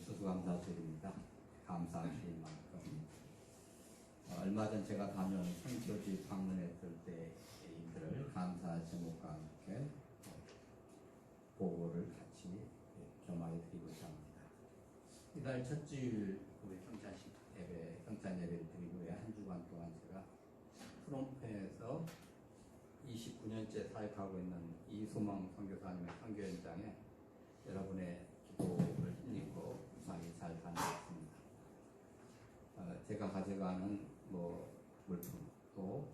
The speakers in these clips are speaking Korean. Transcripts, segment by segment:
추수감사드립니다. 감사하실 만큼. 얼마 전 제가 다녀온 선교지 방문했을 때인들을 감사 제목과 함께 보고를 같이 겸하여 드리고자 합니다. 이달 첫 주일 우리 평찬 예배를 드리고 한 주간 동안 제가 프롬펜에서 29년째 사역하고 있는 이소망 선교사님의 선교 현장에 여러분의 기도를 힘입고 무사히 잘 다녀왔습니다. 제가 가져가는 물품 또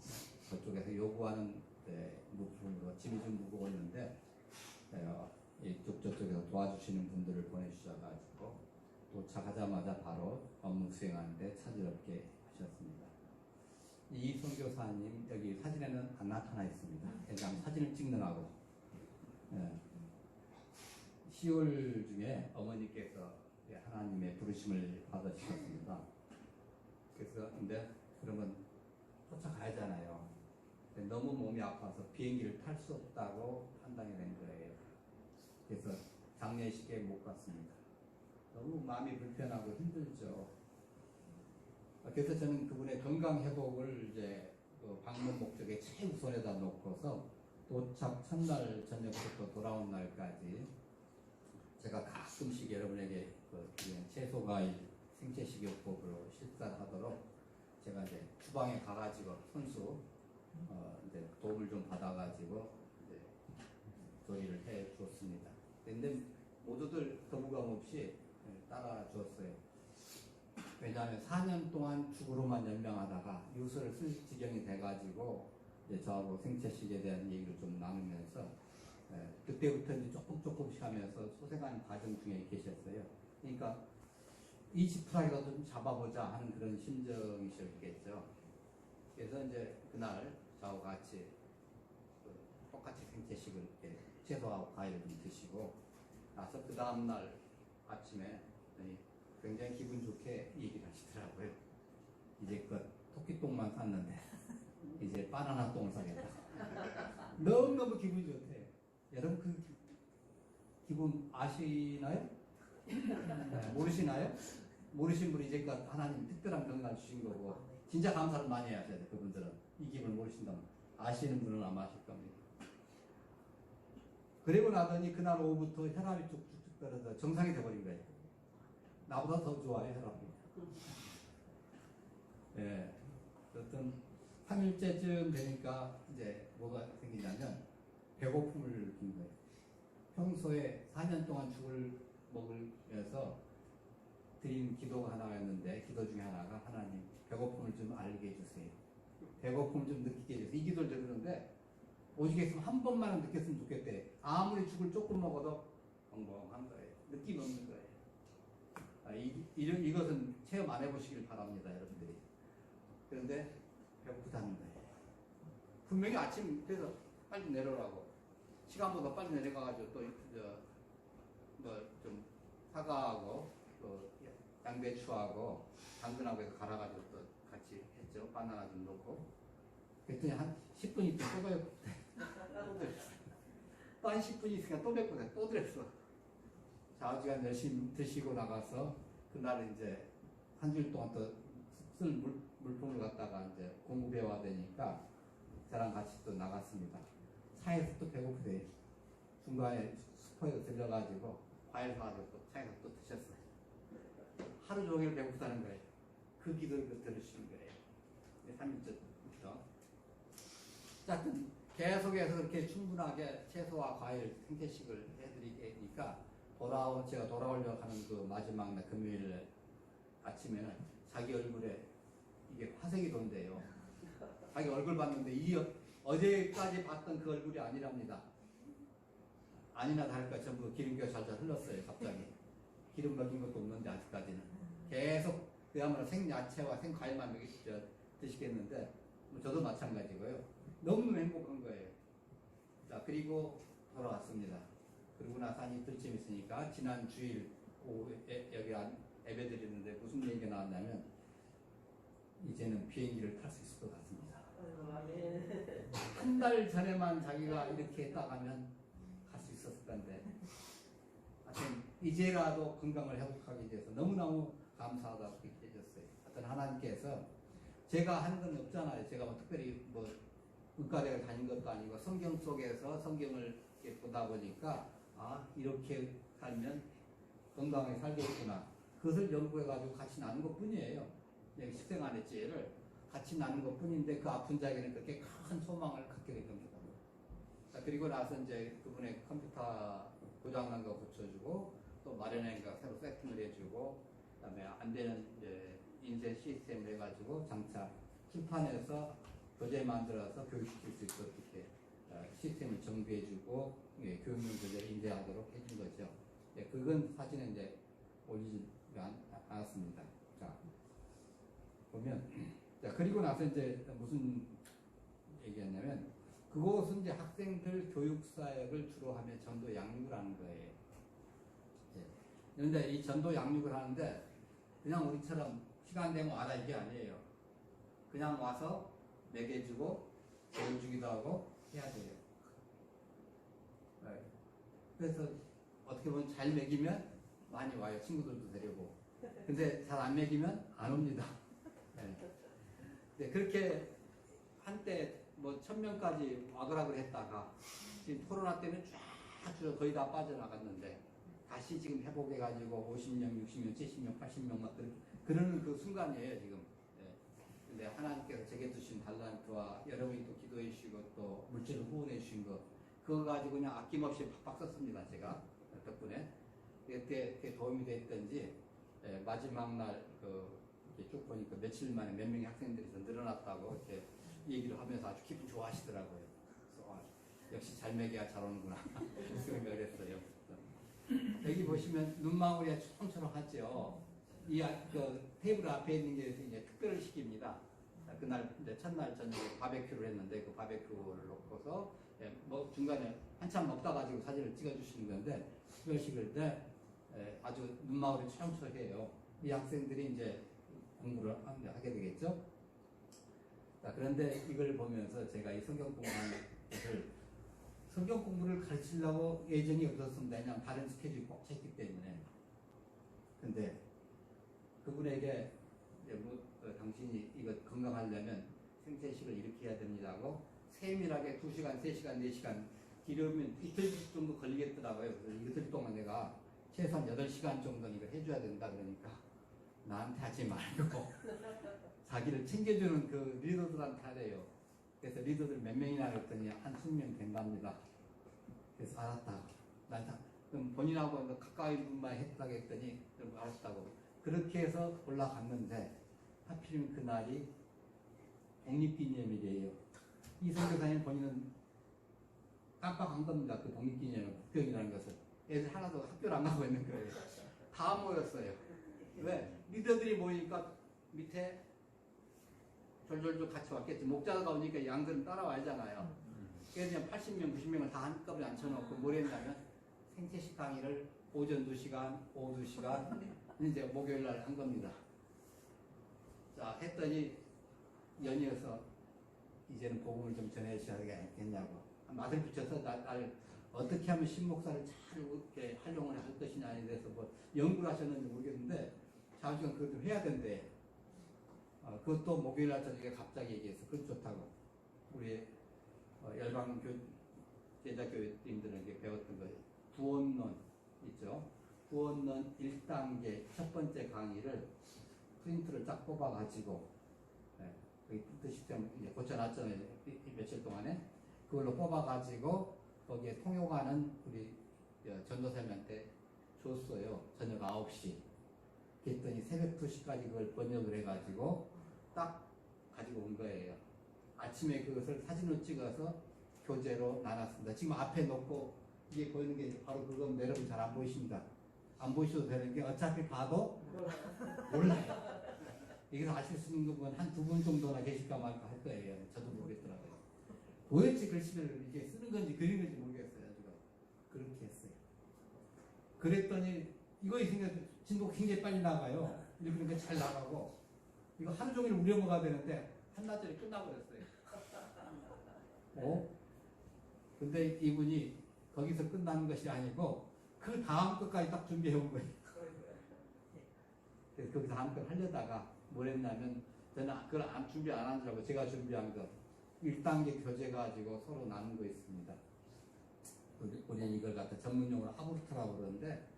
저쪽에서 요구하는 물품으로 짐이 좀 무거웠는데 이쪽 저쪽에서 도와주시는 분들을 보내주셔가지고 도착하자마자 바로 업무 수행하는데 차질없게 하셨습니다. 이 선교사님 여기 사진에는 안 나타나 있습니다. 그냥 사진을 찍느라고 10월 중에 어머니께서 하나님의 부르심을 받으셨습니다. 그래서 근데 그러면 쫓아가야잖아요. 너무 몸이 아파서 비행기를 탈 수 없다고 판단이 된 거예요. 그래서 장례식에 못 갔습니다. 너무 마음이 불편하고 힘들죠. 그래서 저는 그분의 건강 회복을 이제 방문 목적에 최우선에다 놓고서 도착 첫날 저녁부터 돌아온 날까지 제가 가끔씩 여러분에게 채소 과일 생채 식이요법으로 식사를 하도록 제가 이제 주방에 가가지고 손수 이제 도움을 좀 받아가지고 이제 조리를 해 주었습니다. 근데 모두들 거부감 없이 따라 주었어요. 왜냐하면 4년 동안 죽으로만 연명하다가 유서를 쓸 지경이 돼가지고 이제 저하고 생채식에 대한 얘기를 좀 나누면서 그때부터 이제 조금씩 하면서 소생하는 과정 중에 계셨어요. 그러니까 20%라도 좀 잡아보자 하는 그런 심정이셨겠죠. 그래서 이제 그날 저하고 같이 똑같이 생채식을 이렇게 채소하고 과일을 좀 드시고 나서 그 다음날 아침에 굉장히 기분 좋게 얘기를 하시더라고요. 이제껏 토끼똥만 샀는데 이제 바나나 똥을 사겠다. 너무너무 기분이 좋대요. 여러분 그 기분 아시나요? 모르시나요? 모르신 분이 이제껏 하나님 특별한 건강을 주신 거고 진짜 감사를 많이 하셔야 돼요. 그분들은 이 기분을 모르신다면 아시는 분은 아마 아실 겁니다. 그리고 나더니 그날 오후부터 혈압이 쭉쭉쭉 떨어져 정상이 돼버린 거예요. 나보다 더 좋아요, 혈압이. 예. 어떤 3일째쯤 되니까 이제 뭐가 생기냐면 배고픔을 느낀 거예요. 평소에 4년 동안 죽을 먹으면서 드린 기도가 하나였는데 기도 중에 하나가 하나님 배고픔을 좀 알게 해주세요. 배고픔을 좀 느끼게 해주세요. 이 기도를 드리는데 오시겠으면 한 번만 느꼈으면 좋겠대. 아무리 죽을 조금 먹어도 벙벙한 거예요. 느낌 없는 거예요. 이것은 체험 안 해보시길 바랍니다, 여러분들이. 그런데 배고프다는 거예요. 분명히 아침 그래서 빨리 내려오라고 시간보다 빨리 내려가가지고 좀 사과하고 또 양배추하고 당근하고 해서 갈아가지고 또 같이 했죠. 바나나 좀 넣고. 그랬더니 한 10분 있다 또 배고프대. 또 한 10분 있으니까 또 배고프대. 또 드렸어. 좌우지간 열심히 드시고 나가서 그날 이제 한 주일 동안 또 쓸 물품을 갖다가 이제 공부해야 되니까 저랑 같이 또 나갔습니다. 차에서 또 배고프대. 중간에 슈퍼에서 들려가지고 과일 사가지고 또 차에서 또 드셨어요. 하루 종일 배고프다는 거예요. 그 기도를 들으시는 거예요. 3일째부터. 자, 계속해서 그렇게 충분하게 채소와 과일 생채식을 해드리니까 제가 돌아오려고 하는 그 마지막 날 금요일 아침에는 자기 얼굴에 이게 화색이 돈대요. 자기 얼굴 봤는데 어제까지 봤던 그 얼굴이 아니랍니다. 아니나 다를까 전부 기름기가 잘잘 흘렀어요. 갑자기 기름 먹인 것도 없는데 아직까지는 계속 그야말로 생야채와 생과일만 드시겠는데 저도 마찬가지고요. 너무 행복한 거예요. 자, 그리고 돌아왔습니다. 그러고 나서 한 이틀쯤 있으니까 지난 주일 오후에 여기 예배 드리는데 무슨 얘기가 나왔냐면 이제는 비행기를 탈 수 있을 것 같습니다. 한 달 전에만 자기가 이렇게 했다가면 갈 수 있었을 건데 하여튼 이제라도 건강을 회복하게 돼서 너무너무 감사하다고 그렇게 해줬어요. 하여튼 하나님께서 제가 하는 건 없잖아요. 제가 뭐 특별히 뭐 의과대를 다닌 것도 아니고 성경 속에서 성경을 이렇게 보다 보니까 아 이렇게 살면 건강하게 살겠구나. 그것을 연구해가지고 같이 나눈 것 뿐이에요. 식생안의 지혜를 같이 나눈 것 뿐인데 그 아픈 자에게는 그렇게 큰 소망을 갖게 된 겁니다. 자, 그리고 나서 이제 그분의 컴퓨터 고장난 거 고쳐주고 또 마련한 거 새로 세팅을 해주고 그다음에 안 되는 이제 인쇄 시스템을 해가지고 장차 출판해서 교재 만들어서 교육시킬 수 있도록 이렇게 시스템을 정비해주고 예, 교육용 교재 인쇄하도록 해준 거죠. 예, 그건 사진은 이제 올리지 않았습니다. 자, 보면 자, 그리고 나서 이제 무슨 얘기했냐면 그곳은 이제 학생들 교육 사역을 주로 하며 전도 양육을 하는 거예요. 예. 그런데 이 전도 양육을 하는데 그냥 우리처럼 시간 되면 와라 이게 아니에요. 그냥 와서 먹여주고 보여주기도 하고 해야 돼요. 네. 그래서 어떻게 보면 잘 먹이면 많이 와요. 친구들도 데리고. 근데 잘 안 먹이면 안 옵니다. 네. 네, 그렇게 한때 뭐 1000명까지 와그락을 했다가 지금 코로나 때문에 쫙 거의 다 빠져나갔는데 다시 지금 회복해가지고 50명, 60명, 70명, 80명 막 그러는 그 순간이에요 지금. 네. 근데 하나님께서 제게 주신 달란트와 여러분이 또 기도해 주시고 또 물질을 후원해 주신 거 그거 가지고 그냥 아낌없이 팍팍 썼습니다 제가 덕분에. 그때 도움이 됐든지 마지막 날 이렇게 쭉 보니까 며칠 만에 몇 명의 학생들이 더 늘어났다고 이렇게 얘기를 하면서 아주 기분 좋아하시더라고요. 그래서 역시 잘 먹여야 잘 오는구나 생각을 했어요. 여기 보시면 눈망울이 초롱초롱하죠. 그 테이블 앞에 있는 게 이제 특별을 시킵니다. 그날 이제 첫날 저녁에 바베큐를 했는데 그 바베큐를 놓고서 뭐 중간에 한참 먹다 가지고 사진을 찍어주시는 건데 특별식을 때 아주 눈망울이 초롱초롱해요. 이 학생들이 이제 공부를 하게 되겠죠. 자, 그런데 이걸 보면서 제가 이 성경 공부하는 것을 성경 공부를 가르치려고 예정이 없었습니다. 그냥 다른 스케줄이 꽉 찼기 때문에. 근데 그분에게 당신이 이거 건강하려면 생태식을 이렇게 해야 됩니다고 세밀하게 2시간, 3시간, 4시간 기르면 이틀 정도 걸리겠더라고요. 그래서 이틀 동안 내가 최소한 8시간 정도는 이걸 해줘야 된다 그러니까 나한테 하지 말고 자기를 챙겨주는 그 리더들한테 하래요. 그래서 리더들 몇 명이나 그랬더니 한 20명 된답니다. 그래서 알았다. 그럼 본인하고 가까이 분만 했다고 했더니 그럼 알았다고. 그렇게 해서 올라갔는데 하필이면 그날이 독립기념일이에요. 이 선교사님 본인은 깜빡한 겁니다. 그 독립기념일 국경이라는 것을. 애들 하나도 학교를 안 가고 있는 거예요. 다 모였어요. 왜? 리더들이 모이니까 밑에 졸졸졸 같이 왔겠지. 목자가 오니까 양들은 따라와야잖아요. 그래서 그냥 80명, 90명을 다 한꺼번에 앉혀놓고 뭘 했냐면 생태식 강의를 오전 2시간, 오후 2시간 이제 목요일 날 한 겁니다. 자, 했더니 연이어서 이제는 복음을 좀 전해주셔야겠냐고. 맛을 붙여서 나를 어떻게 하면 신목사를 잘 이렇게 활용을 할 것이냐에 대해서 뭐 연구를 하셨는지 모르겠는데 자주간 그것도 해야 된대. 그것도 목요일 날 저녁에 갑자기 얘기해서 그것 좋다고. 우리 열방 제자교인들에게 배웠던 거 구원론 있죠. 구원론 1단계 첫 번째 강의를 프린트를 쫙 뽑아가지고 그 프린트 시스템 이제 고쳐놨잖아요. 며칠 동안에 그걸로 뽑아가지고 거기에 통역하는 우리 전도사님한테 줬어요. 저녁 9시. 그랬더니 새벽 2시까지 그걸 번역을 해가지고 딱 가지고 온 거예요. 아침에 그것을 사진으로 찍어서 교재로 나눴습니다. 지금 앞에 놓고 이게 보이는 게 바로 그건 여러분 잘 안 보이십니다. 안 보이셔도 되는 게 어차피 봐도 몰라요. 여기서 아실 수 있는 분 한 2분 정도나 계실까 말까 할 거예요. 저도 모르겠더라고요. 도대체 글씨를 이게 쓰는 건지 그리는 건지 모르겠어요. 제가 그렇게 했어요. 그랬더니 이거 있으니까 진도가 굉장히 빨리 나가요. 이렇게 잘 나가고 이거 하루 종일 우려먹어야 되는데 한나절이 끝나버렸어요. 근데 이분이 거기서 끝나는 것이 아니고 그 다음 것까지 딱 준비해 온 거예요. 그래서 그 다음 걸 하려다가 뭘 했냐면 저는 그걸 준비 안 하느라고 제가 준비한 거 1단계 교재 가지고 서로 나눈 거 있습니다. 우리는 이걸 갖다 전문용어로 하부르트라고 그러는데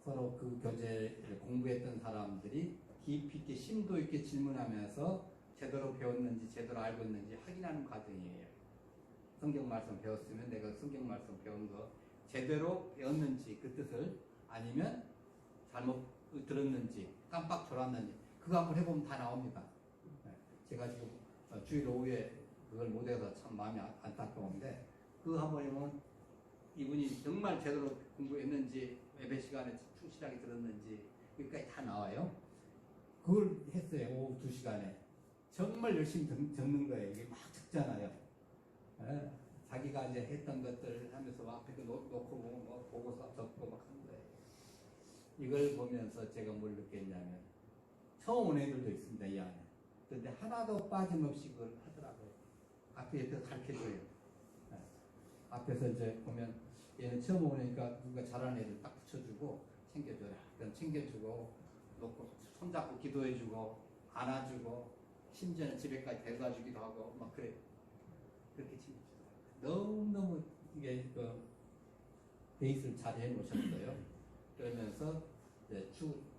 서로 그 교재를 공부했던 사람들이 깊이 있게 심도 있게 질문하면서 제대로 배웠는지 제대로 알고 있는지 확인하는 과정이에요. 성경 말씀 배웠으면 내가 성경 말씀 배운 거 제대로 배웠는지 그 뜻을 아니면 잘못 들었는지 깜빡 졸았는지 그거 한번 해보면 다 나옵니다. 제가 지금 주일 오후에 그걸 못해서 참 마음이 안타까운데 그거 한번 해보면 이분이 정말 제대로 공부했는지 예배 시간에 충실하게 들었는지 여기까지 다 나와요. 그걸 했어요. 오후 2시간에 정말 열심히 적는 거예요. 이게 막 적잖아요. 예, 자기가 이제 했던 것들 하면서 앞에 그 놓고 뭐 보고서 적고 막 하는 거예요. 이걸 보면서 제가 뭘 느꼈냐면 처음 온 애들도 있습니다. 이 안에. 그런데 하나도 빠짐없이 그걸 하더라고요. 앞에 옆에서 가르쳐줘요. 예. 앞에서 이제 보면 얘는 처음 오니까 누가 잘하는 애들 딱 붙여주고 챙겨줘라. 그럼 챙겨주고 놓고 손잡고 기도해주고 안아주고 심지어는 집에까지 데려다 주기도 하고 막 그래요. 그렇게 챙겨주더라고요. 너무너무 이게 그 베이스를 잘 해놓으셨어요. 그러면서 이제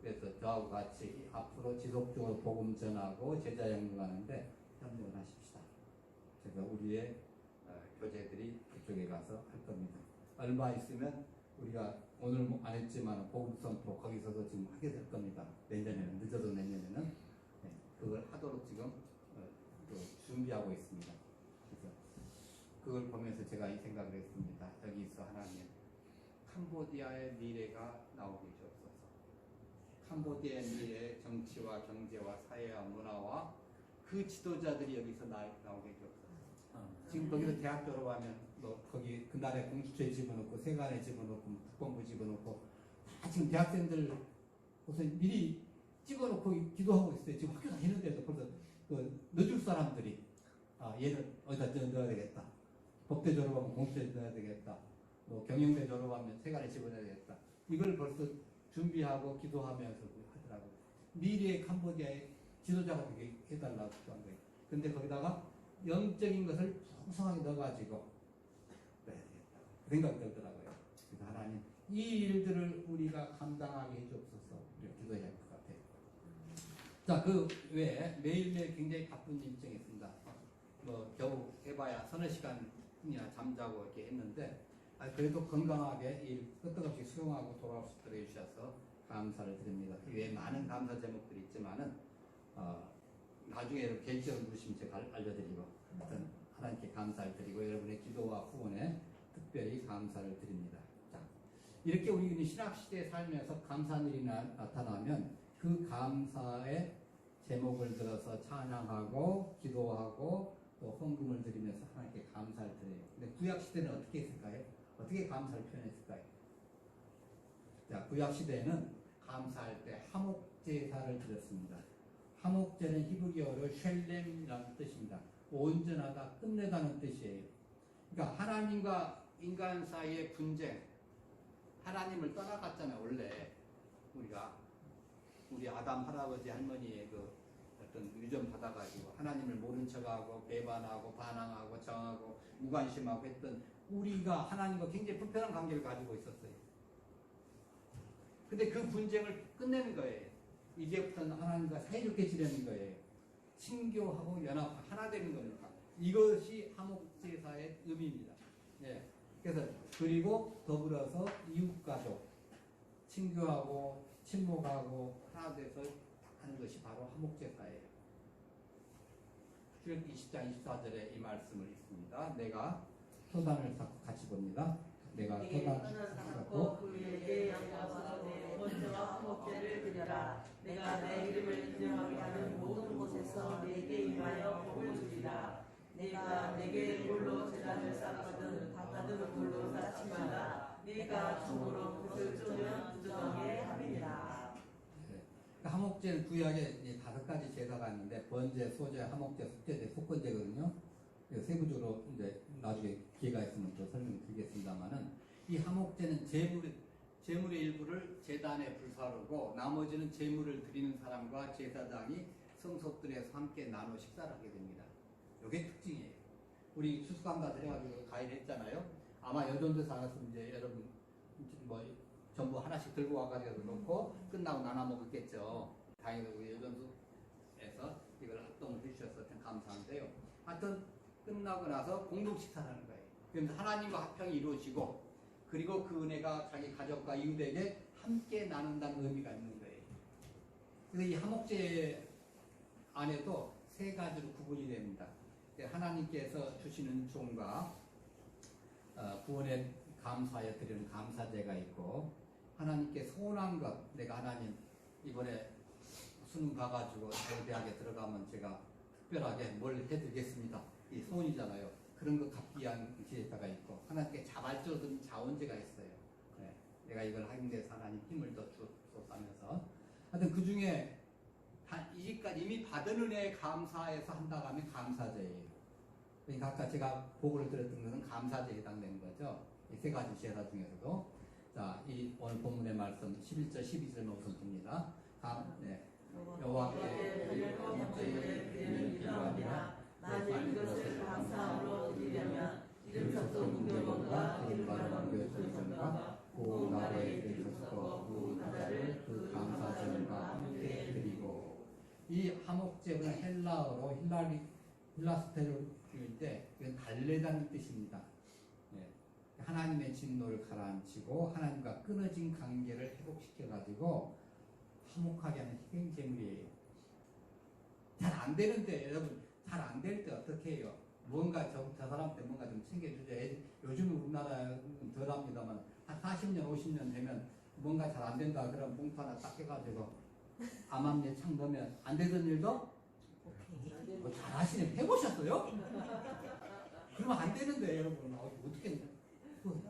그래서 저하고 같이 앞으로 지속적으로 복음 전하고 제자 양육하는데 협력을 하십시다. 그래서 우리의 교재들이 그쪽에 가서 할 겁니다. 얼마 있으면 우리가 오늘 안 했지만 복음 선포 거기서도 지금 하게 될 겁니다. 내년에는 늦어도 내년에는 네, 그걸 하도록 지금 준비하고 있습니다. 그래서 그걸 보면서 제가 이 생각을 했습니다. 여기서 하나님 캄보디아의 미래가 나오게 주옵소서. 캄보디아의 미래 정치와 경제와 사회와 문화와 그 지도자들이 여기서 나오게 주옵소서. 지금 거기서 대학 졸업하면 거기 그날에 공수처에 집어넣고 세관에 집어넣고 국방부 집어넣고 다 지금 대학생들 우선 미리 찍어놓고 기도하고 있어요. 지금 학교 다니는데도 벌써 넣어줄 사람들이 얘는 어디다 넣어야 되겠다. 법대 졸업하면 공수처에 넣어야 되겠다. 뭐 경영대 졸업하면 세관에 집어넣어야 되겠다. 이걸 벌써 준비하고 기도하면서 하더라고요. 미래의 캄보디아의 지도자가 되게 해달라고 한 거예요. 근데 거기다가 영적인 것을 풍성하게 넣어가지고 그래야 되겠다. 그 생각이 들더라고요. 그래서 하나님 이 일들을 우리가 감당하게 해주옵소서. 우리가 기도해야 할 것 같아요. 자, 그 외에 매일매일 굉장히 바쁜 일정이 있습니다. 뭐 겨우 해봐야 서너 시간이나 잠자고 이렇게 했는데 그래도 건강하게 일 끄떡없이 수용하고 돌아올 수 있도록 해주셔서 감사를 드립니다. 이 외에 많은 감사 제목들이 있지만은 나중에 개인적으로 물으시면 제가 알려드리고 하여튼 하나님께 감사를 드리고 여러분의 기도와 후원에 특별히 감사를 드립니다. 자, 이렇게 우리 신학시대에 살면서 감사한 일이 나타나면 그 감사의 제목을 들어서 찬양하고 기도하고 또 헌금을 드리면서 하나님께 감사를 드려요. 근데 구약시대는 어떻게 했을까요? 어떻게 감사를 표현했을까요? 자, 구약시대에는 감사할 때 화목제사를 드렸습니다. 화목제는 히브리어로 쉘렘이라는 뜻입니다. 온전하다, 끝내다는 뜻이에요. 그러니까 하나님과 인간 사이의 분쟁, 하나님을 떠나갔잖아요. 원래 우리 아담 할아버지 할머니의 그 어떤 유전 받아가지고 하나님을 모른 척하고 배반하고 반항하고 정하고 무관심하고 했던 우리가 하나님과 굉장히 불편한 관계를 가지고 있었어요. 근데 그 분쟁을 끝내는 거예요. 이제부터는 하나님과 사이좋게 지내는 거예요. 친교하고 연합 하나 되는 겁니다. 이것이 화목제사의 의미입니다. 예. 그래서 그리고 더불어서 이웃가족 친교하고 친목하고 하나 돼서 하는 것이 바로 화목제사예요. 출애굽기 20장 24절에 이 말씀을 읽습니다. 내가 토단을 쌓고 같이 봅니다. 내가 토단을 쌓고 그에게 양가서 내 번제와 화목제를 드려라. 내가 내 이름을 인정하게 하는 모든 곳에서 내게 임하여 복을 주리라. 내가 내게 돌로 제단을 쌓거든 바깥은 돌로 쌓지마라. 내가 종으로 그것을 쪼면 부정하게 함이니라. 화목제는 구약에 5가지 제사가 있는데 번제, 소제, 화목제, 속제제, 속건제거든요. 세부적으로 이제 나중에 기회가 있으면 또 설명드리겠습니다만은 이 화목제는 재물의 일부를 제단에 불사르고 나머지는 재물을 드리는 사람과 제사장이 성소들에서 함께 나눠 식사를 하게 됩니다. 이게 특징이에요. 우리 추수감사 드려가지고 가위를 했잖아요. 아마 여전도에서 알았으면 이제 여러분 뭐 전부 하나씩 들고 와가지고 놓고 끝나고 나눠 먹었겠죠. 다행히도 우리 여전도에서 이걸 합동을 해주셔서 감사한데요. 하여튼 끝나고 나서 공동 식사를 하는 거예요. 그럼 하나님과 합평이 이루어지고 그리고 그 은혜가 자기 가족과 이웃에게 함께 나눈다는 의미가 있는 거예요. 그래서 이 화목제 안에도 세 가지로 구분이 됩니다. 하나님께서 주시는 종과 구원에 감사하여 드리는 감사제가 있고, 하나님께 소원한 것, 내가 하나님 이번에 수능 가가지고 대학에 들어가면 제가 특별하게 뭘 해드리겠습니다. 이 소원이잖아요. 그런 거 갚기 위한 제사가 있고, 하나님께 자발적인 자원제가 있어요. 네. 내가 이걸 하기 위해서 하나님 힘을 더 줬다면서. 하여튼 그 중에 이제까지 이미 받은 은혜에 감사해서 한다고 하면 감사제예요. 그러니까 아까 제가 보고를 드렸던 것은 감사제에 해당되는 거죠. 이 세 가지 제사 중에서도. 자, 이 오늘 본문의 말씀 11절, 12절 우선 봅니다. 여호와께 드리는 기도하니라. 만일 이것을 감사함으로 드리려면 이름 섞은 무교본과 기름바른 무교본과 고 나라에 드리셨고 그 가자를 그 감사제물과 함께 드리고. 이 화목제는 헬라어로 힐라스테르인데 이건 달래다는 뜻입니다. 예. 하나님의 진노를 가라앉히고 하나님과 끊어진 관계를 회복시켜가지고 화목하게 하는 희생제물이에요. 잘 안 되는데, 여러분, 잘 안 될 때 어떻게 해요? 뭔가 저 사람한테 뭔가 좀 챙겨주죠. 요즘 우리나라는 덜 합니다만 한 40년, 50년 되면 뭔가 잘 안 된다 그러면 봉투 하나 딱 해가지고 암암리에 창 넣으면 안 되던 일도 뭐 잘하시네. 해보셨어요? 그러면 안 되는데, 여러분. 어떻게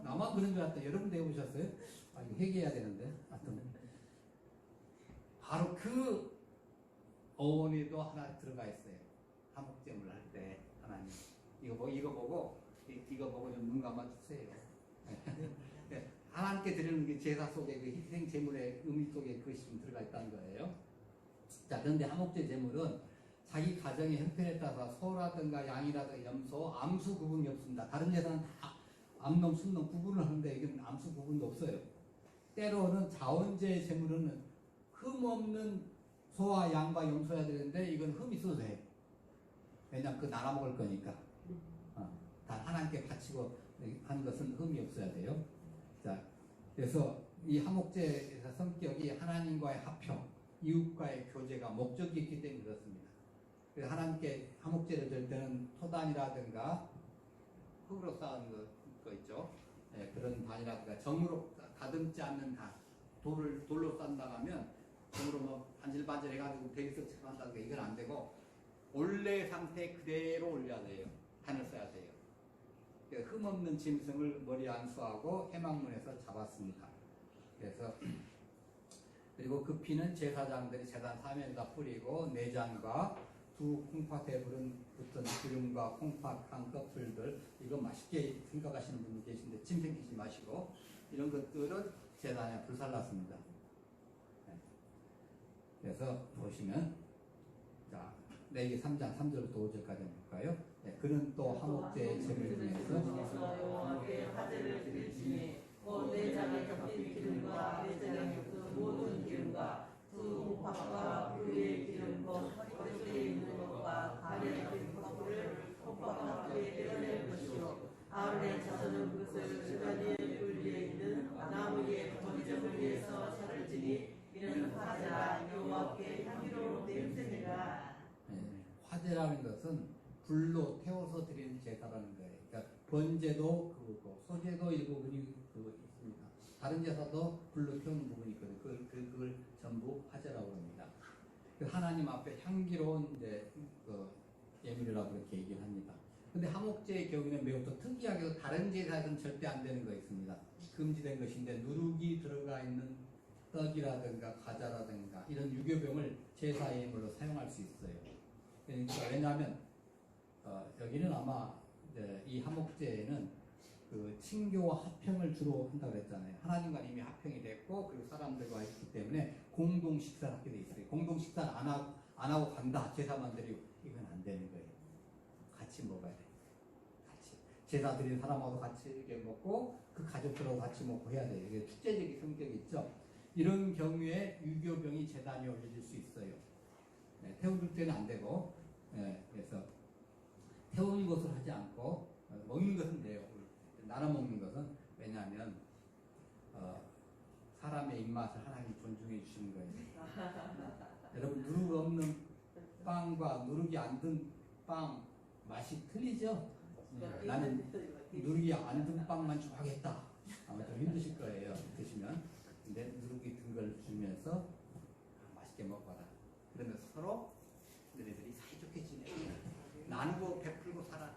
나만 그런 줄 알았다. 여러분도 해보셨어요? 이거 회개해야 되는데. 하여튼 바로 그 어원에도 하나 들어가 있어요. 화목제물 할 때 하나님 이거 보고 좀 눈 감아 주세요. 네. 하나님께 드리는 그 제사 속에 그 희생 제물의 의미 속에 그것이 좀 들어가 있다는 거예요. 자, 그런데 화목제 제물은 자기 가정의 형편에 따라서 소라든가 양이라든가 염소, 암수 구분이 없습니다. 다른 제사는 다 암놈, 순놈 구분을 하는데 이건 암수 구분도 없어요. 때로는 자원제 제물은 흠 없는 소와 양과 염소야 되는데 이건 흠이 있어도 돼. 왜냐면 그 나눠 먹을 거니까. 다 하나님께 바치고 한 것은 흠이 없어야 돼요. 자, 그래서 이 화목제의 성격이 하나님과의 합평, 이웃과의 교제가 목적이 있기 때문에 그렇습니다. 그래서 하나님께 화목제를 들 때는 토단이라든가 흙으로 쌓은 거 있죠. 네, 그런 단이라든가 정으로 다듬지 않는 단, 돌로 쌓는다 하면 정으로 뭐 반질반질 해가지고 대리석처럼 한다든가 이건 안 되고 원래 상태 그대로 올려야 돼요. 단을 써야 돼요. 흠없는 짐승을 머리에 안수하고 해망문에서 잡았습니다. 그래서 그리고 그 피는 제사장들이 제단 사면에다 뿌리고 내장과 두 콩팥에 붙은 기름과 콩팥 한 커플들, 이거 맛있게 생각하시는 분이 계신데 침 생기지 마시고 이런 것들은 제단에 불살랐습니다. 그래서 보시면 자, 레위기 3장 3절부터 5절까지 볼까요? 네, 그는 또 화목제의 제물 중에서 여호와께 화제를 드릴지니 곧 내장에 덮인 기름과 내장에 묻은 모든 기름과 두 콩팥과 그의 기름 곧 허리에 있는 것과 간에 덮인 커플을 콩팥과 함께 떼어낼 것이요 아론의 자손은 그것을 제단 불 위에 있는 나무 위에 번제물 위에서 차를 지니 이는 화제라 여호와께 향기로운 냄새니라. 화제라는 것은 불로 태워서 드리는 제사라는 거예요. 그러니까 번제도 그거고 소제도 일부분이 그거 있습니다. 다른 제사도 불로 태우는 부분이 있거든요. 그걸 전부 화제라고 합니다. 하나님 앞에 향기로운 이제 그 예물이라고 이렇게 얘기를 합니다. 근데 화목제의 경우는 매우 또 특이하게도 다른 제사에서는 절대 안 되는 거 있습니다. 금지된 것인데 누룩이 들어가 있는 떡이라든가 과자라든가 이런 유교병을 제사 예물로 사용할 수 있어요. 그러니까 왜냐하면 여기는 아마 이 화목제에는 그 친교와 화평을 주로 한다고 그랬잖아요. 하나님과 이미 화평이 됐고 그리고 사람들과 있기 때문에 공동 식사를 하게 돼 있어요. 공동 식사를 안 하고 간다. 제사만 드리고 이건 안 되는 거예요. 같이 먹어야 돼. 같이 제사 드린 사람하고 같이 이렇게 먹고 그 가족들하고 같이 먹고 해야 돼요. 이게 축제적인 성격이 있죠. 이런 경우에 유교병이 제단이 올려질 수 있어요. 네, 태워줄 때는 안 되고, 네, 그래서 태우는 것을 하지 않고 먹는 것은 돼요. 나눠 먹는 것은 왜냐하면 사람의 입맛을 하나님 존중해 주시는 거예요. 여러분 누룩 없는 빵과 누룩이 안 든 빵 맛이 틀리죠? 나는 누룩이 안 든 빵만 좋아하겠다. 아마 좀 힘드실 거예요. 드시면. 근데 누룩이 든 걸 주면서 맛있게 먹어라. 그러면서 서로 너희들이 사이좋게 지내. 나누고 베풀고 살아라.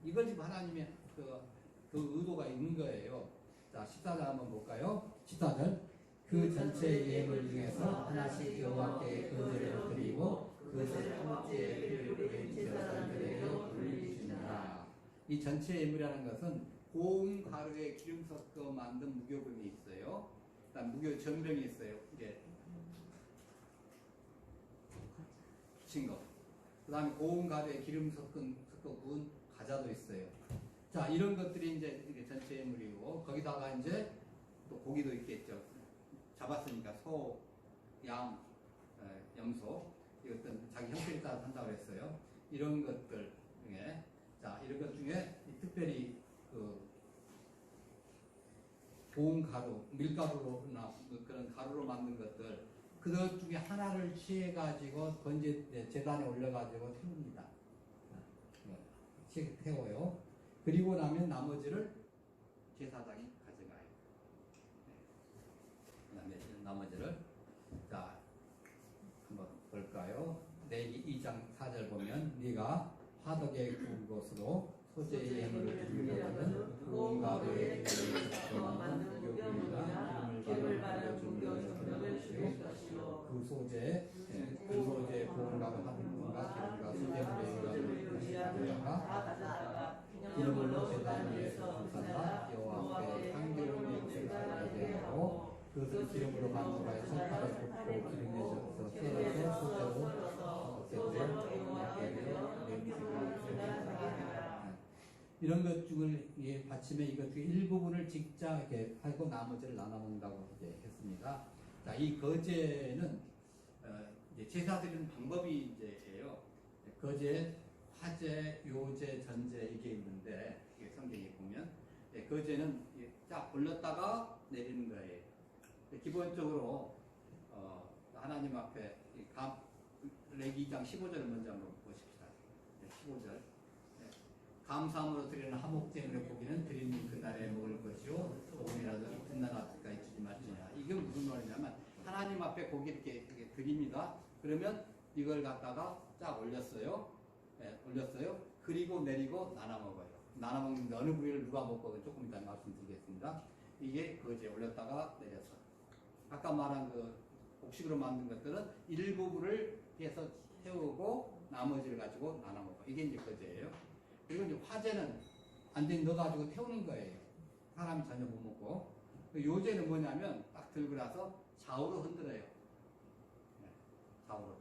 이걸 지금 하나님의 그 의도가 있는 거예요. 자, 14절 한번 볼까요? 14절. 그 전체 예물 중에서 하나씩 여호와께 의제를 드리고 그것을 번째 제사장들에게 돌리시니라. 이 전체 예물이라는 것은 고운 가루에 기름 섞어 만든 무교금이 있어요. 그다음 무교 전병이 있어요. 이게 붙인 거. 그다음에 고운 가루에 기름 섞어 구운 과자도 있어요. 자, 이런 것들이 이제 이게 전체 예물이고 거기다가 이제 또 고기도 있겠죠. 잡았으니까 소, 양, 염소 이것들 자기 형편에 따라 한다고 했어요. 이런 것들 중에 자, 이런 것 중에 특별히 그 고운 가루, 밀가루나 그런 가루로 만든 것들 그것 중에 하나를 취해 가지고 제단에 올려 가지고 태웁니다. 태워요. 그리고 나면 나머지를 제사장이 가져가요. 나머지를 자 한번 볼까요? 레위기 2장 4절 보면 네가 화덕에 구운 것으로 소재의 예물을 드리려거든 고운 가루에 기름을 만든 무교물과 기름을 바른 무교물을 드릴 것이요 그 소재 고운 가루 한 분과 기름과 소재물의 열을 가져다가 기념물로 제단 위에서 감싼다. 여호와 앞에 향기로운 냄새를 나게 하고 그것을 기름으로 만든 바에 설탕을 붓고 기름에 썰어서 소재로 여호와께 드려 냄새가 이런 것 중을 받침에 이것 중에 일부분을 직자 이렇게 하고 나머지를 나눠 먹는다고 이제 했습니다. 자, 이 거제는 이제 제사 드리는 방법이 이제예요. 거제, 화제, 요제, 전제 이게 있는데 이게 성경에 보면 거제는 쫙 올렸다가 내리는 거예요. 기본적으로 하나님 앞에 레위기 2장 15절을 먼저 한번 보십시다. 15절. 감사함으로 드리는 화목제물의 고기는 드리는 그날에 먹을 것이요 조금이라도 이쁜 날 앞까지 주지 말지냐. 이게 무슨 말이냐면 하나님 앞에 고기 이렇게 드립니다. 그러면 이걸 갖다가 쫙 올렸어요. 올렸어요. 그리고 내리고 나눠 먹어요. 나눠 먹는데 어느 부위를 누가 먹고 조금 이따 말씀드리겠습니다. 이게 거기에 올렸다가 내렸어. 아까 말한 그 곡식으로 만든 것들은 일부분을 해서 태우고 나머지를 가지고 나눠 먹어. 이게 이제 거제예요. 그리고 이제 화제는 완전히 넣어가지고 태우는 거예요. 사람이 전혀 못 먹고. 요제는 뭐냐면 딱 들고 나서 좌우로 흔들어요. 좌우로.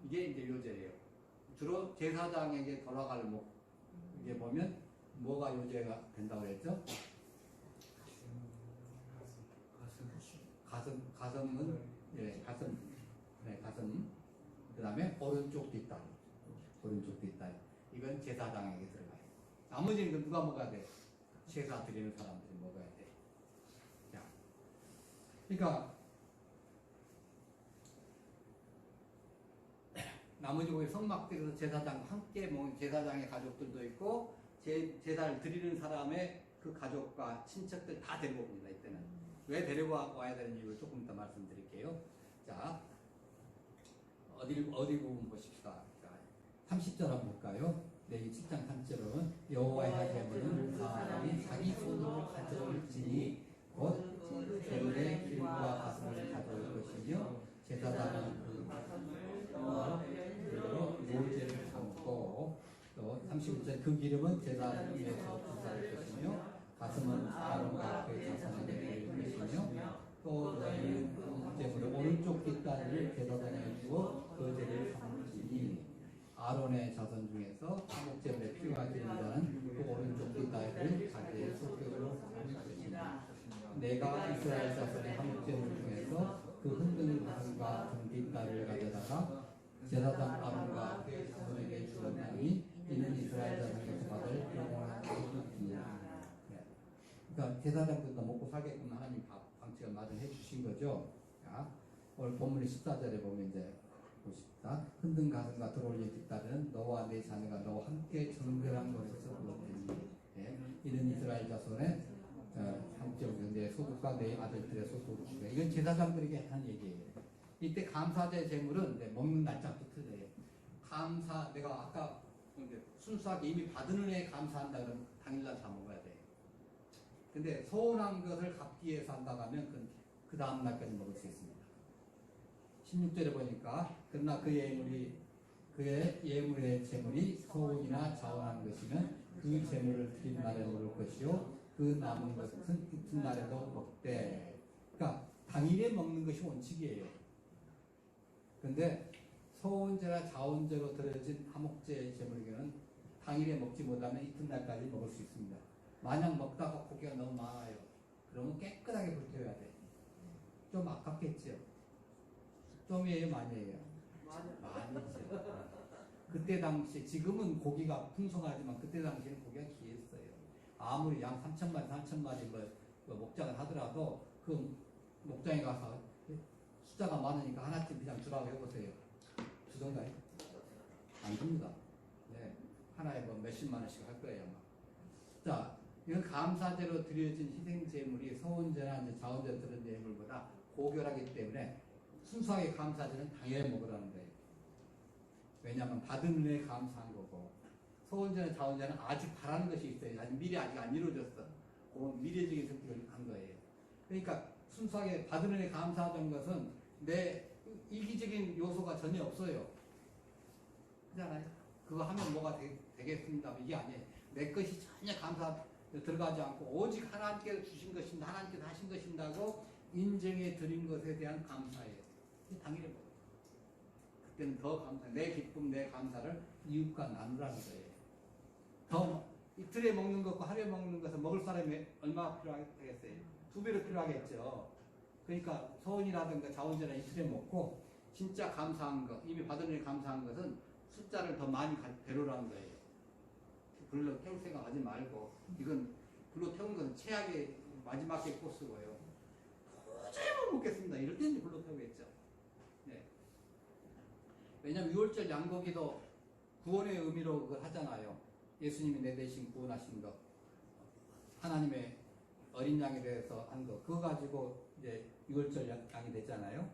이게 이제 요제예요. 주로 제사장에게 돌아갈 목. 이게 보면 뭐가 요제가 된다고 그랬죠? 가슴은 가슴. 그 다음에 오른쪽 뒷다리. 오른쪽 뒷다리. 이건 제사장에게 들어가요. 나머지는 누가 먹어야 돼? 제사 드리는 사람들이 먹어야 돼. 자, 그러니까 나머지 거기 성막들에서 제사장과 함께 먹는 제사장의 가족들도 있고 제사를 드리는 사람의 그 가족과 친척들 다 데리고 옵니다. 이때는 왜 데리고 와야 되는 이유를 조금 더 말씀드릴게요. 자, 어디 부분 보십시다. 30절 한번 볼까요? 레위 7장 3절은 여호와의 제물은 사람이 자기 손으로 가져올지니 곧 제물의 기름과 가슴을 가져올 것이며 제사장은 그 요제를 담고 또 31절 그 기름은 제사 위에서 불사를 것이며 가슴은 아론과 그의 자손에게 이를 것이며 또 너희는 그 목재물을 오른쪽 뒷다리를 제사장에게 주고 그 죄를 삼을지니 아론의 자손 중에서 목재물에 피가 되는 자는 그 오른쪽 뒷다리를 자기의 소격으로 삼을 것이니라. 내가 이스라엘 자손의 한목재물 중에서 그 흔드는 가슴과 등 뒷다리를 가져다가 제사장 아론과 그의 자손에게 주었나니 이는 이스라엘 자손에서 받을 영원한 것이니라. 그러니까 제사장들도 먹고 살게끔 하나님 방치가 마련해 주신 거죠. 자, 오늘 본문의 14절에 보면 이제 보십시다. 흔든 가슴과 들어올린 뒷다리는 너와 네 자녀가 너와 함께 정결한 곳에서 부었더니 이는 이스라엘 자손의 함정 내 소득과 내 아들들의 소득을 주게. 이건 제사장들에게 한 얘기예요. 이때 감사제 제물은 먹는 날짜부터 틀려요. 감사 내가 아까 순수하게 이미 받은 은혜에 감사한다 그러면 당일날 다 먹어야 돼요. 근데 소원한 것을 갚기 위해서 한다고 하면 그 다음 날까지 먹을 수 있습니다. 16절에 보니까 그러나 그의 예물의 제물이 소원이나 자원한 것이면 그 제물을 드린 날에 먹을 것이요 그 남은 것은 이튿날에도 먹되. 그러니까 당일에 먹는 것이 원칙이에요. 근데 소원제나 자원제로 드려진 화목제 제물에게는 당일에 먹지 못하면 이튿날까지 먹을 수 있습니다. 만약 먹다가 고기가 너무 많아요. 그러면 깨끗하게 불태워야 돼. 좀 아깝겠죠? 좀이에요, 많이에요? 많이죠. 그때 당시, 지금은 고기가 풍성하지만 그때 당시에는 고기가 귀했어요. 아무리 양 3,000마리, 4,000마리 목장을 하더라도 그 목장에 가서 숫자가 많으니까 하나쯤 그냥 주라고 해보세요. 주던가요? 안 줍니다. 네. 하나에 뭐 몇십만 원씩 할 거예요, 아마. 자, 이건 감사제로 드려진 희생제물이 소원제나 자원제 드린 제물보다 고결하기 때문에 순수하게 감사제는 당일에 먹으라는 거예요. 왜냐하면 받은 은혜에 감사한 거고, 소원제나 자원제는 아직 바라는 것이 있어요. 미리 아직 안 이루어졌어. 그건 미래적인 선택을 한 거예요. 그러니까 순수하게 받은 은혜에 감사하던 것은 내 이기적인 요소가 전혀 없어요. 그렇잖아요. 그거 하면 뭐가 되겠습니다. 이게 아니에요. 내 것이 전혀 감사 들어가지 않고 오직 하나님께서 주신 것인다, 하나님께서 하신 것인다고 인정해 드린 것에 대한 감사예요. 당연히 뭐 그때는 더 감사, 내 기쁨, 내 감사를 이웃과 나누라는 거예요. 더 이틀에 먹는 것과 하루에 먹는 것을 먹을 사람이 얼마나 필요하겠어요? 2배로 필요하겠죠. 그러니까 소원이라든가 자원제나 이틀에 먹고 진짜 감사한 것, 이미 받은 일 감사한 것은 숫자를 더 많이 배로라는 거예요. 불로 태울 생각하지 말고, 이건 불로 태우는 것은 최악의 마지막의 코스고요. 도저히 못 먹겠습니다. 이럴 때는 불로 태우겠죠. 네. 왜냐하면 6월절 양고기도 구원의 의미로 그걸 하잖아요. 예수님이 내 대신 구원하신 것, 하나님의 어린 양에 대해서 한 것, 그거 가지고 이제 6월절 양이 됐잖아요.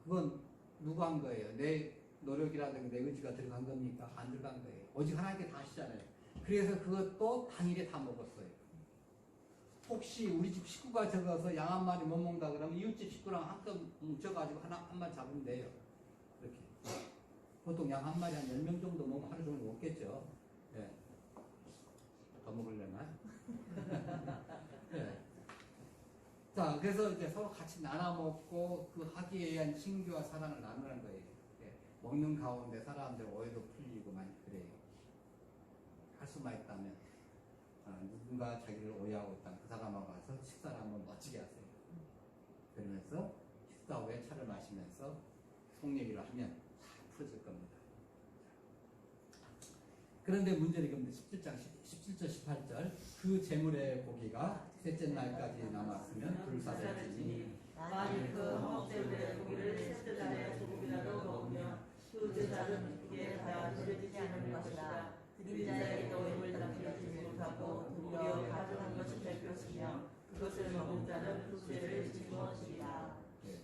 그건 누가 한 거예요? 내 노력이라든가 내 의지가 들어간 겁니까? 안 들어간 거예요. 오직 하나님께 다 하시잖아요. 그래서 그것도 당일에 다 먹었어요. 혹시 우리 집 식구가 적어서 양 한 마리 못 먹는다 그러면 이웃집 식구랑 한껏 뭉쳐가지고 한 마리 잡으면 돼요. 그렇게. 보통 양 한 마리 한 10명 정도 먹으면 하루 종일 먹겠죠. 예. 더 먹으려나? 예. 자, 그래서 이제 서로 같이 나눠 먹고 그 하기에 의한 친교와 사랑을 나누는 거예요. 예. 먹는 가운데 사람들 오해도 풀리고 많이 그래요. 할 수만 있다면 누군가 자기를 오해하고 있다면 그 사람하고 가서 식사를 한번 멋지게 하세요. 그러면서 식사 후에 차를 마시면서 속 얘기를 하면 다 풀어질 겁니다. 그런데 문제는 이겁니다. 17절 18절 그 제물의 고기가 셋째 날까지 남았으면 불사될지니 만일 그 화목제물의 고기를 셋째 날에 조금이라도 먹으면 그 제사는 그게 다 드려지지 않을 것이라. 드린 자에게 노임을 남겨주지 못하고 도리어 가증한 것이 될 것이며 그것을 먹은 자는 그 죄를 짊어지리라. 네.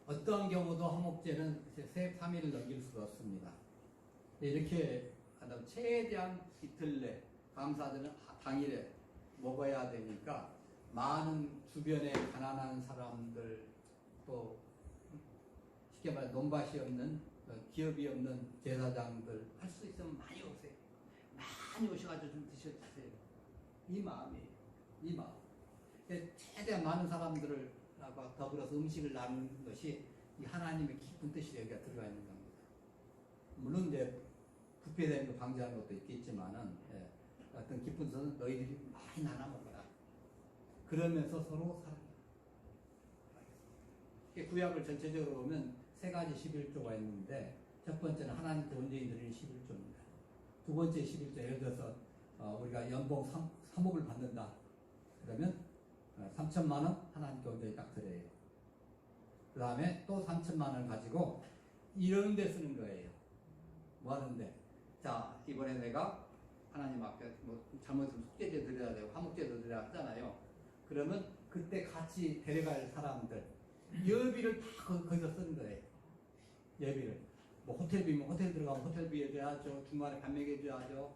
어떤 경우도 화목제는 3일을 넘길 수가 없습니다. 이렇게 하다 최대한 이틀 내 감사들은 당일에 먹어야 되니까 많은 주변에 가난한 사람들 또 쉽게 말해 논밭이 없는 기업이 없는 제사장들 할 수 있으면 많이 오세요. 많이 오셔가지고 좀 드셔주세요. 이 마음이에요. 이 마음. 최대한 많은 사람들을 더불어서 음식을 나누는 것이 이 하나님의 깊은 뜻이 여기가 들어가 있는 겁니다. 물론 이제 부패되는 거 방지하는 것도 있겠지만은, 어떤 깊은 뜻은 너희들이 많이 나눠 먹어라. 그러면서 서로 사랑해라. 구약을 전체적으로 보면 세 가지 11조가 있는데, 첫 번째는 하나님께 온전히 드리는 11조입니다. 두 번째 11조, 예를 들어서 우리가 연봉 3억을 받는다. 그러면 3천만 원 하나님께 온전히 딱 드려요. 그 다음에 또 3천만 원을 가지고 이런 데 쓰는 거예요. 뭐 하는데? 자, 이번에 내가 하나님 앞에 뭐 잘못하면 속죄제 드려야 되고 화목제도 드려야 하잖아요. 그러면 그때 같이 데려갈 사람들 예비를 다 거기서 쓰는 거예요. 예비를. 뭐 호텔비면 호텔 들어가면 호텔비 해줘야죠. 중간에 밥 먹여줘야죠.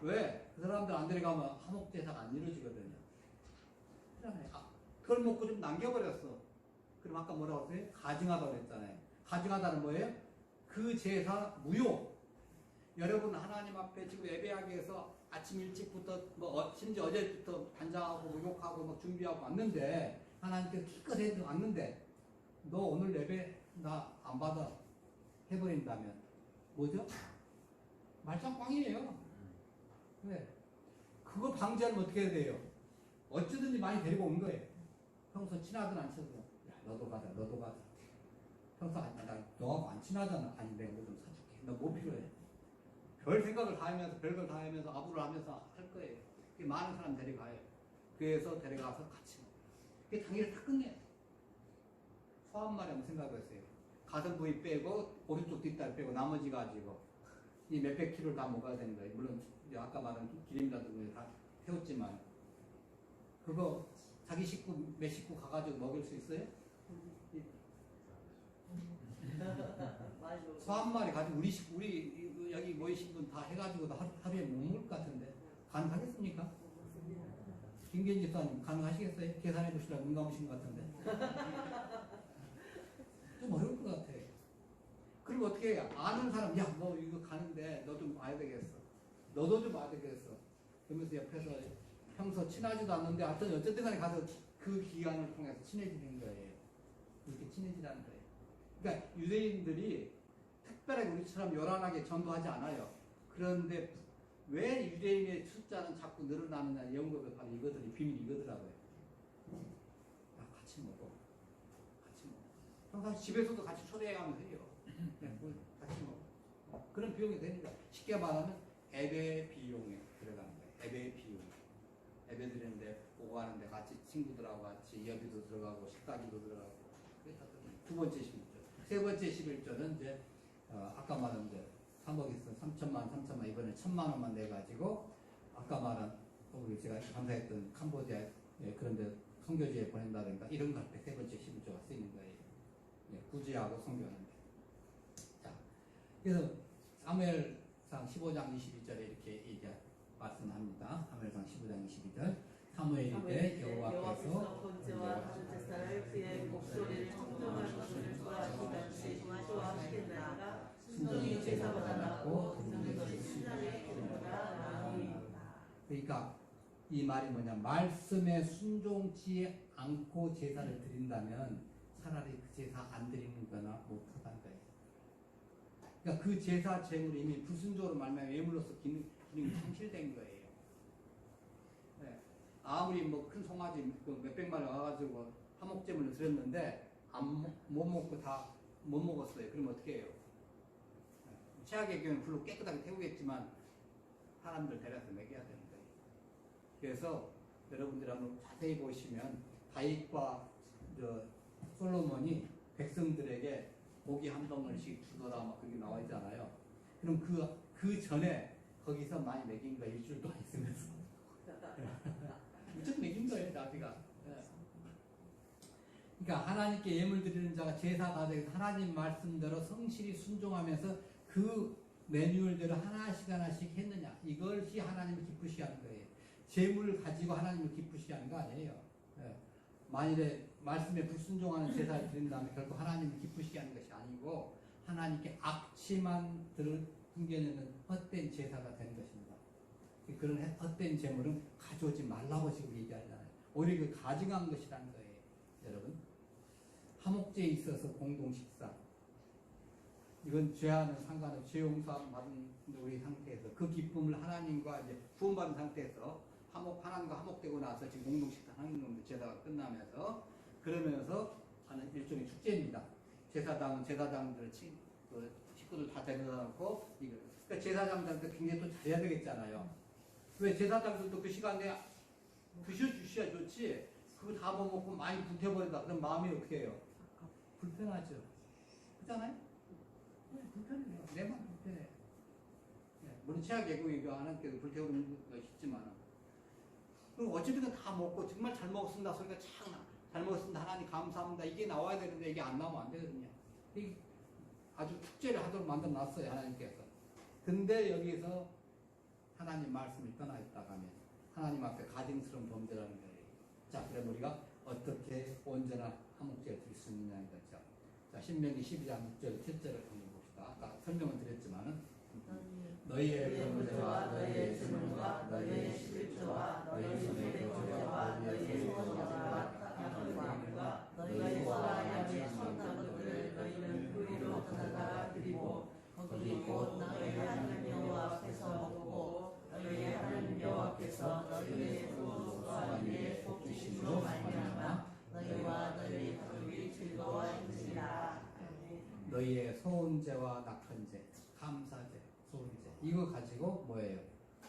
왜? 그 사람들 안 데려가면 화목제사가 안 이루어지거든요. 그걸 먹고 좀 남겨버렸어. 그럼 아까 뭐라고 했어요? 가증하다고 했잖아요. 가증하다는 뭐예요? 그 제사 무효. 여러분 하나님 앞에 지금 예배하기 위해서 아침 일찍부터 심지어 어제부터 반장하고 목욕하고 막 준비하고 왔는데 하나님께 기껏 해도 왔는데 너 오늘 예배 나 안 받아 해버린다면 뭐죠? 말짱 꽝이에요. 왜? 그거 방지하면 어떻게 해야 돼요? 어쩌든지 많이 데리고 온 거예요. 평소 친하든 안 친하든 야 너도 가자 너도 가자. 평소 나 너하고 안 친하잖아. 아니 내가 뭐 좀 사줄게. 너 뭐 필요해? 별 생각을 다 하면서 별걸 다 하면서 아부를 하면서 할 거예요. 많은 사람 데려가요. 그래서 데려가서 같이 먹어요. 그게 당일에 다 끝내요. 소 한 마리 한번 생각해보세요. 가슴 부위 빼고 오른쪽 뒷다리 빼고 나머지 가지고 이 몇백 킬로를 다 먹어야 되는 거예요. 물론 이제 아까 말한 기름이라든지 다 태웠지만 그거 자기 식구 몇 식구 가가지고 먹일 수 있어요? 소 한 마리 가지고 우리 여기 모이신 분 다 해가지고도 하루에 못 먹을 것 같은데 가능하겠습니까? 김계인 집사님 가능하시겠어요? 계산해 보시라고 눈 감으신 것 같은데 좀 어려울 것 같아요. 그리고 어떻게 해요? 아는 사람 야 너 이거 가는데 너 좀 와야 되겠어. 너도 좀 와야 되겠어. 그러면서 옆에서 평소 친하지도 않는데 하여튼 어쨌든 간에 가서 그 기간을 통해서 친해지는 거예요. 그렇게 친해지라는 거예요. 그러니까 유대인들이 특별하게 우리처럼 요란하게 전도하지 않아요. 그런데 왜 유대인의 숫자는 자꾸 늘어나느냐 연구가 바로 이거들이 비밀이 이거더라고요. 같이 먹어. 같이 먹어. 평소 집에서도 같이 초대해가면서 해요. 같이 먹어. 그런 비용이 되니까 쉽게 말하면 예배 비용에 들어가는 거예요. 예배 비용. 예배 드리는데 오고 하는데 같이 친구들하고 같이 예비도 들어가고 식사기도 들어가고 두 번째 11조. 세 번째 11조는 이제 아까 말한 이제 3억 있어 3천만 이번에 1,000만 원만 내가지고 아까 말한 우리 제가 감사했던 캄보디아 그런데 선교지에 보낸다든가 이런 거 할 때 세 번째 11조가 쓰이는 거예요. 구제하고 선교하는데. 자, 그래서 사무엘상 15장 22절에 이렇게 말씀합니다. 사무엘상 15장 22절. 사무엘이 때 여호와께서 번제와 단제사를 그의 목소리를 청정할 것을 좋아하시같이 좋아하시겠나이다. 순종이 제사보다 낫고 듣는 것이 신랑의 기름보다 나으니이다. 그러니까 이 말이 뭐냐, 말씀에 순종치 않고 제사를 드린다면 차라리 그 제사 안 드리는 거나 못하다는 거예요. 그러니까 그 제사 제물이 이미 불순종으로 말미암아 예물로서 기능이 상실된 거예요. 네. 아무리 뭐 큰 송아지 몇백마리 와가지고 화목제물을 드렸는데 못 먹고 다 못 먹었어요. 그럼 어떻게 해요? 최악의 경우는 불로 깨끗하게 태우겠지만 사람들 데려서 먹여야 되는 거예요. 그래서 여러분들 한번 자세히 보시면 다윗과 솔로몬이 백성들에게 고기 한 덩어리씩 주더라 막 그게 나와 있잖아요. 그럼 그 전에 거기서 많이 먹인 거 일주일 동안 있으면서 무척 먹인 거예요, 나비가. 그러니까 하나님께 예물 드리는 자가 제사 가정에서 하나님 말씀대로 성실히 순종하면서 그 매뉴얼대로 하나씩 했느냐, 이것이 하나님을 기쁘시게 하는 거예요. 재물을 가지고 하나님을 기쁘시게 하는 거 아니에요. 만일에 말씀에 불순종하는 제사를 드린다면 결코 하나님을 기쁘시게 하는 것이 아니고 하나님께 악취만 숨겨내는 헛된 제사가 되는 것입니다. 그런 헛된 재물은 가져오지 말라고 지금 얘기하잖아요. 오히려 그 가증한 것이라는 거예요. 여러분, 화목제에 있어서 공동 식사, 이건 죄와는 상관없이 죄 용서 받은 우리 상태에서 그 기쁨을 하나님과 이제 구원받은 상태에서 하나님과 화목되고 나서 지금 공동 식사 하는 건데, 제사가 끝나면서 그러면서 하는 일종의 축제입니다. 제사장들 그 식구들 다 데려다 놓고 이거 그러니까 제사장들한테 굉장히 또 잘해야 되겠잖아요. 왜 제사장들도 그 시간에 드셔주셔야 좋지, 그거 다 먹고 많이 불태워버린다 그럼 마음이 어떻게 해요? 불편하죠. 그렇잖아요? 네, 불편해요. 내 마음 불편해. 네, 물론 최악이고 이거 하나님께서 불태우는 거 쉽지만, 그럼 어쨌든 다 먹고 정말 잘 먹었습니다 소리가 참 잘 먹었습니다 하나님 감사합니다 이게 나와야 되는데 이게 안 나오면 안 되거든요. 이게 아주 축제를 하도록 만들어 놨어요 하나님께서. 근데 여기서 하나님 말씀이 떠나 있다가 하면 하나님 앞에 가증스러운 범죄라는 거예요. 자, 그럼 우리가 어떻게 온전한 화목제를 드릴 수 있느냐는 거죠. 자, 신명기 12장 6절 7절을 한번 봅시다. 아까 설명은 드렸지만은 너희의 범죄와 너희의 증오와 너희의 11조와 너희의 손의 거죄와 너희의 소원과 약속과 너희의 소아양의 천한 것들을 너희는 그 위로 가져다가 드리고 거기 곧 너희의 하나님 여호와 앞에서 먹고 너희의 하나님 여호와께서 너희의 소아양의 복 주심으로 말미암아 너희와 너희의 가족이 즐거워하시리라. 너희의 소은제와 낙헌제, 감사제, 소은제 이거 가지고 뭐예요?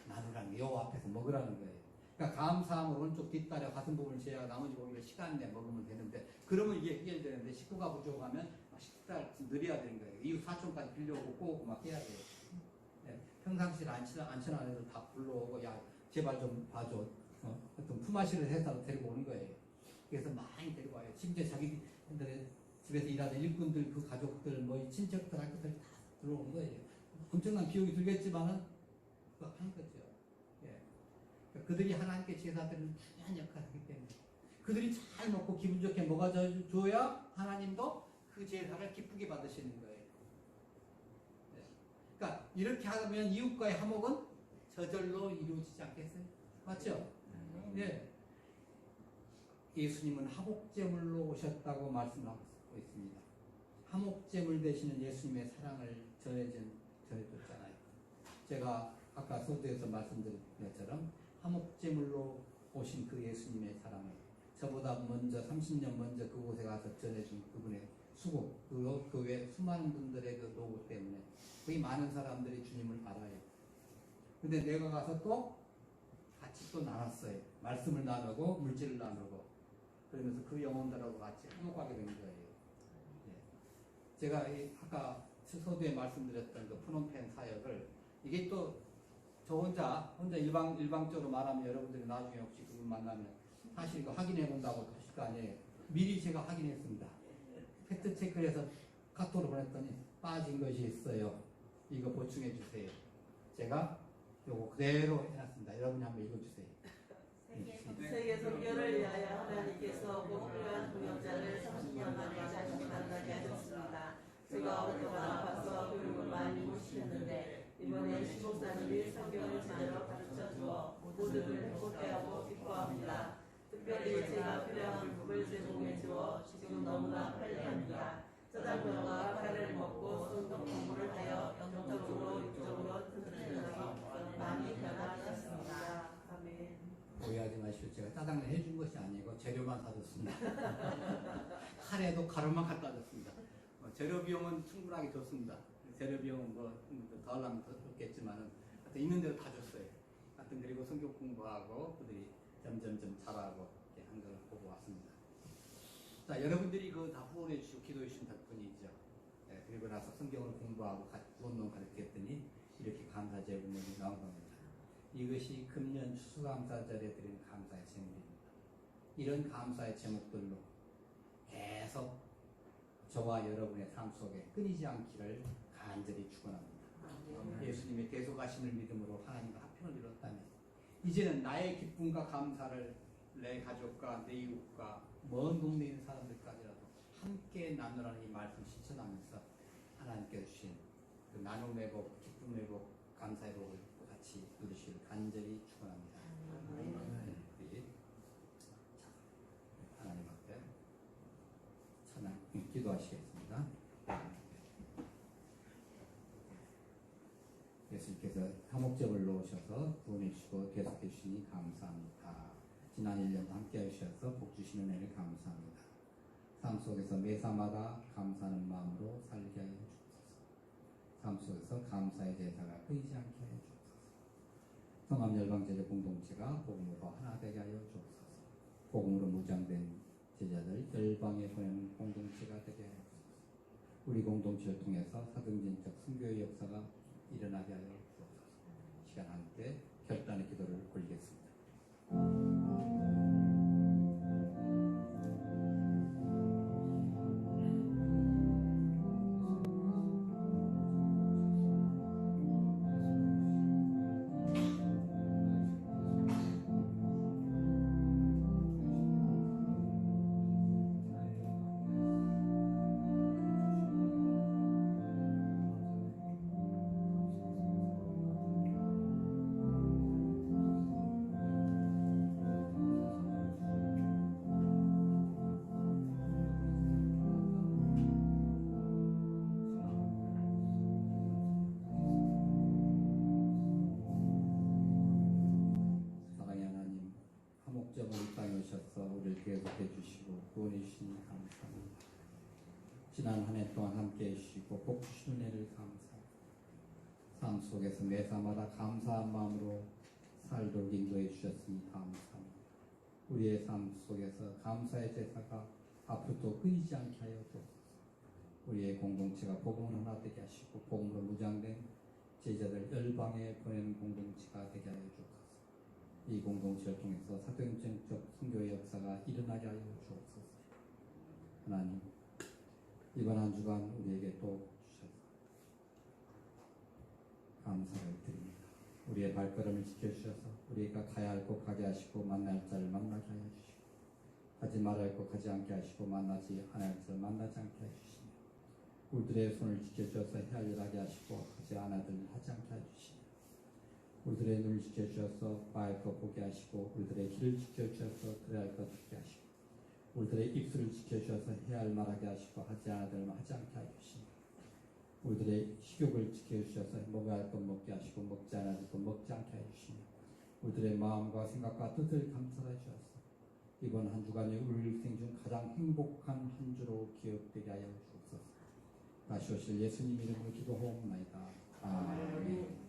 나누라는 게 여호와 앞에서 먹으라는 거예요. 그러니까 감사함으로 오른쪽 뒷다리 가슴 부분을 제외하고 나머지 부분을 시간 내에 먹으면 되는데, 그러면 이게 해결되는데 식구가 부족하면 식사를 느려야 되는 거예요. 이후 사촌까지 빌려오고 꼬고 막 해야 돼요. 네. 평상시에 안치나 안 해도 다 불러오고 야 제발 좀 봐줘. 어떤 품앗이를 해서 데리고 오는 거예요. 그래서 많이 데리고 와요. 심지어 자기들의 집에서 일하는 일꾼들, 그 가족들, 뭐 친척들, 할 것들 다 들어오는 거예요. 엄청난 비용이 들겠지만은 그거 하는 거죠. 예. 그러니까 그들이 하나님께 제사드리는 중요한 역할을 하기 때문에 그들이 잘 먹고 기분 좋게 먹어줘야 하나님도 그 제사를 기쁘게 받으시는 거예요. 예. 그러니까 이렇게 하면 이웃과의 화목은 저절로 이루어지지 않겠어요? 맞죠? 예. 예수님은 화목제물로 오셨다고 말씀하고 있습니다. 화목제물 되시는 예수님의 사랑을 전해줬잖아요. 제가 아까 소두에서 말씀드린 것처럼 화목제물로 오신 그 예수님의 사랑을 저보다 먼저 30년 먼저 그곳에 가서 전해준 그분의 수고, 그 외 수많은 분들의 그 노고 때문에 거의 많은 사람들이 주님을 알아요. 근데 내가 가서 또 같이 또 나눴어요. 말씀을 나누고 물질을 나누고 그러면서 그 영혼들하고 같이 화목하게 된 거예요. 예. 제가 아까 소두에 말씀드렸던 그 푸놈펜 사역을 이게 또 저 혼자 일방적으로 말하면 여러분들이 나중에 혹시 그분 만나면 사실 이거 확인해 본다고 하실 거 아니에요. 미리 제가 확인했습니다. 팩트 체크를 해서 카톡으로 보냈더니 빠진 것이 있어요. 이거 보충해 주세요. 제가 요거 그대로 해놨습니다. 여러분이 한번 읽어주세요. 세계 선교를 위하여 하나님께서 목표한 동역자를 30년 만에 다시 만나게 하셨습니다. 제가 오랫동안 아파서 교육을 많이 못 시켰는데 이번에 시목사님이 성경을 제대로 가르쳐 주어 모두를 행복해하고 기뻐합니다. 특별히 제가 필요한 부분을 제공해 주어 지금 너무나 편리합니다. 짜장면과 카레를 먹고 성경 공부를 하여 영적으로 육적으로 튼튼해져서 많이 변화하셨습니다. 아멘. 오해하지 마시오. 제가 짜장면 해준 것이 아니고 재료만 사줬습니다. 카레도 가루만 갖다 줬습니다. 재료 비용은 충분하게 줬습니다. 재료 비용은 더 하려면 더 줬겠지만은 하여튼 있는 대로 다 줬어요. 하여튼 그리고 성경 공부하고 그들이 점점점 잘하고 이렇게 한 걸 보고 왔습니다. 자, 여러분들이 그 다 후원해 주시고 기도해 주신 덕분이죠. 네, 그리고 나서 성경을 공부하고 구원론 가르쳤더니 이렇게 감사 제물이 나온 겁니다. 이것이 금년 추수감사절에 드린 감사의 제물입니다. 이런 감사의 제목들로 계속 저와 여러분의 삶 속에 끊이지 않기를 간절히 축원합니다. 예수님의 계속하심을 믿음으로 하나님과 합평을 이뤘다면 이제는 나의 기쁨과 감사를 내 가족과 내 이웃과 먼 동네에 있는 사람들까지라도 함께 나누라는 이 말씀 실천하면서 하나님께서 주신 그 나눔의 복, 기쁨의 복, 감사의 복을 같이 누리시길 간절히 축원합니다. 우리 자, 하나님 앞에 찬양 기도하시겠습니다. 예수님께서 화목제물 놓으셔서 구원해 주시고 계속해 주시니 감사합니다. 지난 1년도 함께 하셔서 복 주시는 은혜를 감사합니다. 삶 속에서 매사마다 감사하는 마음으로 살게 하여 주옵소서. 삶 속에서 감사의 제사가 끊이지 않게 하여 주옵소서. 성암 열방제자 공동체가 복음으로 하나 되게 하여 주옵소서. 복음으로 무장된 제자들 열방에 보내는 공동체가 되게 하여 주옵소서. 우리 공동체를 통해서 사등진적 선교의 역사가 일어나게 하여 주옵소서. 시간 함께 결단의 기도를 올리겠습니다. 우리를 계속해 주시고 구원해 주시니 감사합니다. 지난 한 해 동안 함께 해주시고 복 주시는 은혜를 감사합니다. 삶 속에서 매사마다 감사한 마음으로 살도록 인도해 주셨으니 감사합니다. 우리의 삶 속에서 감사의 제사가 앞으로도 끊이지 않게 하여 주옵소서. 우리의 공동체가 복음을 하나 되게 하시고 복음으로 무장된 제자들 열방에 보내는 공동체가 되게 하여 주옵소서. 이 공동체를 통해서 사도행전적 선교의 역사가 일어나게 하여 주옵소서. 하나님, 이번 한 주간 우리에게 또 주셔서 감사를 드립니다. 우리의 발걸음을 지켜주셔서 우리가 가야 할 곳 가게 하시고 만날 자를 만나게 하여 주시고 가지 말아야 할 곳 가지 않게 하시고 만나지 않을 자를 만나지 않게 해주시며 우리들의 손을 지켜주셔서 해야 할 일 하게 하시고 하지 않아야 할 일 하지 않게 해주시며 우리들의 눈을 지켜주셔서 봐야 할 것 보게 하시고 우리들의 귀를 지켜주셔서 들어야 할 것 듣게 하시고 우리들의 입술을 지켜주셔서 해야 할 말하게 하시고 하지 않아야 할 말 하지 않게 해주시며 우리들의 식욕을 지켜주셔서 먹어야 할 것 먹게 하시고 먹지 않아야 할 것 먹지 않게 해주시며 우리들의 마음과 생각과 뜻을 감찰해 주셔서 이번 한 주간이 우리 일생 중 가장 행복한 한 주로 기억되게 하여 주옵소서. 다시 오실 예수님 이름으로 기도하옵나이다. 아멘.